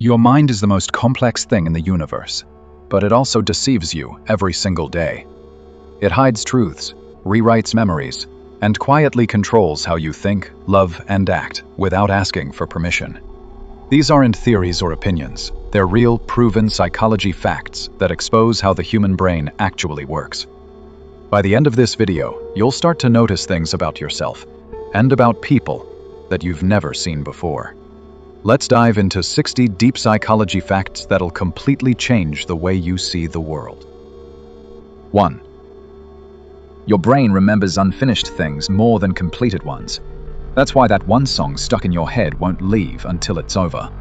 Your mind is the most complex thing in the universe, but it also deceives you every single day. It hides truths, rewrites memories, and quietly controls how you think, love, and act without asking for permission. These aren't theories or opinions. They're real, proven psychology facts that expose how the human brain actually works. By the end of this video, you'll start to notice things about yourself and about people that you've never seen before. Let's dive into 60 deep psychology facts that'll completely change the way you see the world. 1. Your brain remembers unfinished things more than completed ones. That's why that one song stuck in your head won't leave until it's over.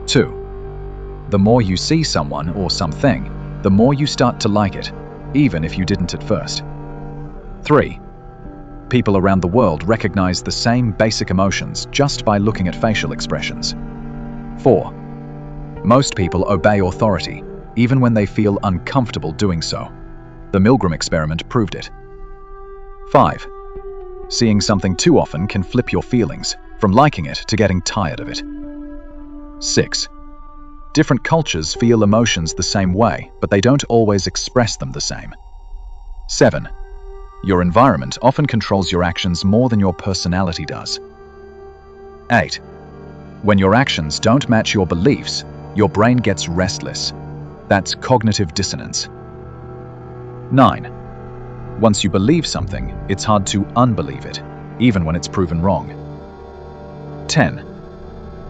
2. The more you see someone or something, the more you start to like it, even if you didn't at first. 3. People around the world recognize the same basic emotions just by looking at facial expressions. 4. Most people obey authority, even when they feel uncomfortable doing so. The Milgram experiment proved it. 5. Seeing something too often can flip your feelings, from liking it to getting tired of it. 6. Different cultures feel emotions the same way, but they don't always express them the same. 7. Your environment often controls your actions more than your personality does. 8. When your actions don't match your beliefs, your brain gets restless. That's cognitive dissonance. 9. Once you believe something, it's hard to unbelieve it, even when it's proven wrong. 10.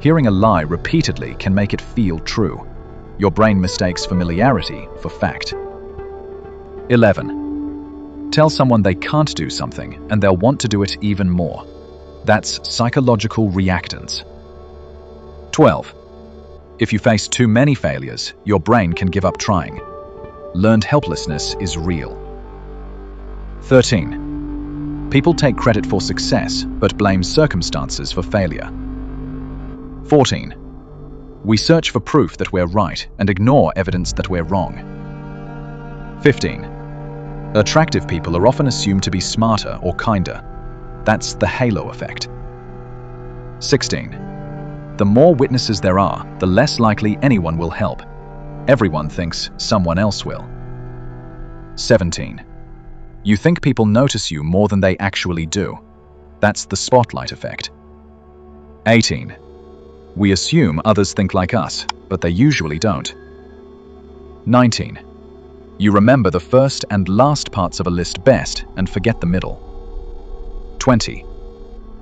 Hearing a lie repeatedly can make it feel true. Your brain mistakes familiarity for fact. 11. Tell someone they can't do something, and they'll want to do it even more. That's psychological reactance. 12. If you face too many failures, your brain can give up trying. Learned helplessness is real. 13. People take credit for success, but blame circumstances for failure. 14. We search for proof that we're right and ignore evidence that we're wrong. 15. Attractive people are often assumed to be smarter or kinder. That's the halo effect. 16. The more witnesses there are, the less likely anyone will help. Everyone thinks someone else will. 17. You think people notice you more than they actually do. That's the spotlight effect. 18. We assume others think like us, but they usually don't. 19. You remember the first and last parts of a list best and forget the middle. 20.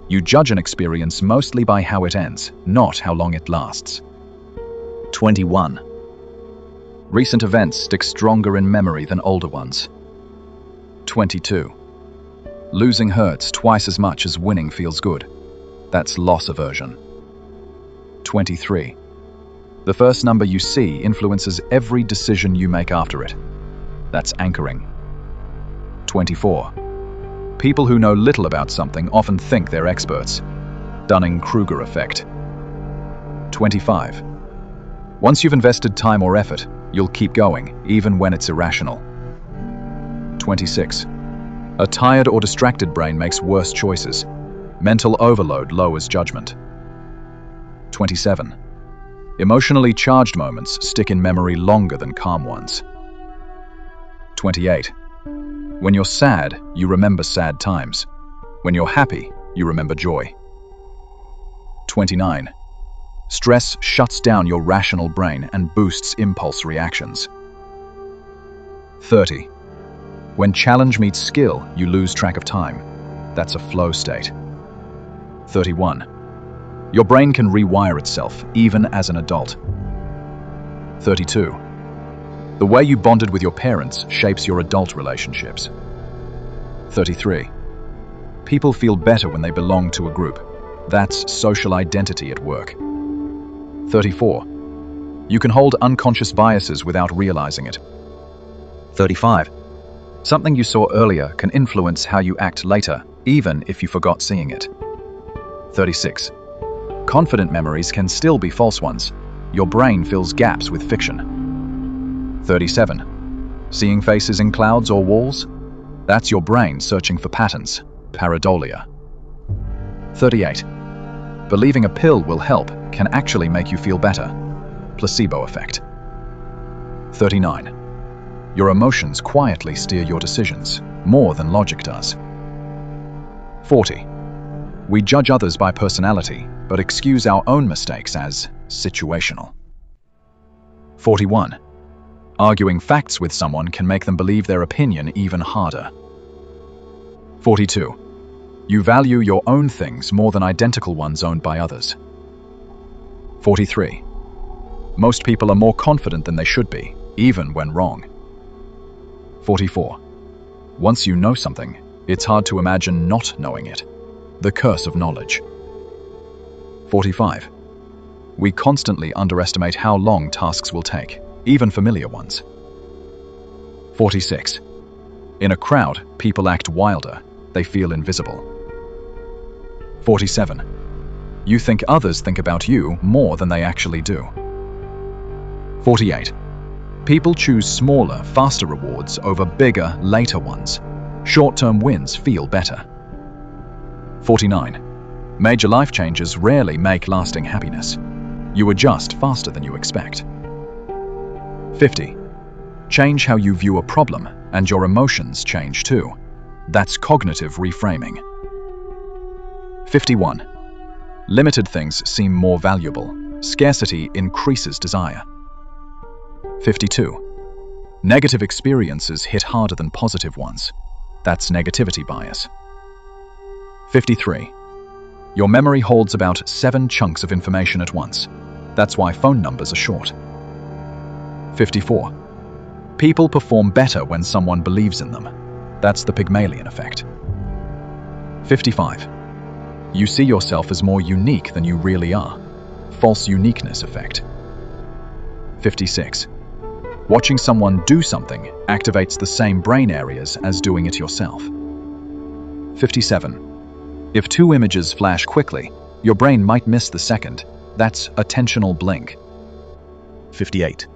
You judge an experience mostly by how it ends, not how long it lasts. 21. Recent events stick stronger in memory than older ones. 22. Losing hurts twice as much as winning feels good. That's loss aversion. 23. The first number you see influences every decision you make after it. That's anchoring. 24. People who know little about something often think they're experts. Dunning-Kruger effect. 25. Once you've invested time or effort, you'll keep going, even when it's irrational. 26. A tired or distracted brain makes worse choices. Mental overload lowers judgment. 27. Emotionally charged moments stick in memory longer than calm ones. 28. When you're sad, you remember sad times. When you're happy, you remember joy. 29. Stress shuts down your rational brain and boosts impulse reactions. 30. When challenge meets skill, you lose track of time. That's a flow state. 31. Your brain can rewire itself, even as an adult. 32. The way you bonded with your parents shapes your adult relationships. 33. People feel better when they belong to a group. That's social identity at work. 34. You can hold unconscious biases without realizing it. 35. Something you saw earlier can influence how you act later, even if you forgot seeing it. 36. Confident memories can still be false ones. Your brain fills gaps with fiction. 37. Seeing faces in clouds or walls? That's your brain searching for patterns. Pareidolia. 38. Believing a pill will help can actually make you feel better. placebo effect. 39. Your emotions quietly steer your decisions, more than logic does. 40. We judge others by personality, but excuse our own mistakes as situational. 41. Arguing facts with someone can make them believe their opinion even harder. 42. You value your own things more than identical ones owned by others. 43. Most people are more confident than they should be, even when wrong. 44. Once you know something, it's hard to imagine not knowing it. The curse of knowledge. 45. We constantly underestimate how long tasks will take, even familiar ones. 46. In a crowd, people act wilder. They feel invisible. 47. You think others think about you more than they actually do. 48. People choose smaller, faster rewards over bigger, later ones. Short-term wins feel better. 49. Major life changes rarely make lasting happiness. You adjust faster than you expect. 50. Change how you view a problem, and your emotions change too. That's cognitive reframing. 51. Limited things seem more valuable. Scarcity increases desire. 52. Negative experiences hit harder than positive ones. That's negativity bias. 53. Your memory holds about 7 chunks of information at once. That's why phone numbers are short. 54. People perform better when someone believes in them. That's the Pygmalion effect. 55. You see yourself as more unique than you really are. False uniqueness effect. 56. Watching someone do something activates the same brain areas as doing it yourself. 57. If 2 images flash quickly, your brain might miss the second. That's attentional blink. 58.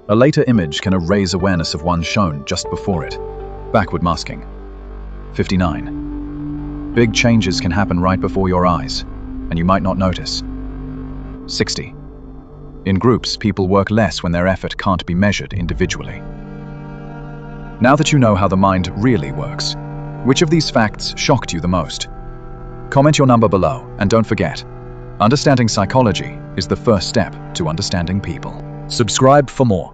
A later image can erase awareness of one shown just before it. Backward masking. 59. Big changes can happen right before your eyes, and you might not notice. 60. In groups, people work less when their effort can't be measured individually. Now that you know how the mind really works, which of these facts shocked you the most? Comment your number below, and don't forget, understanding psychology is the first step to understanding people. Subscribe for more.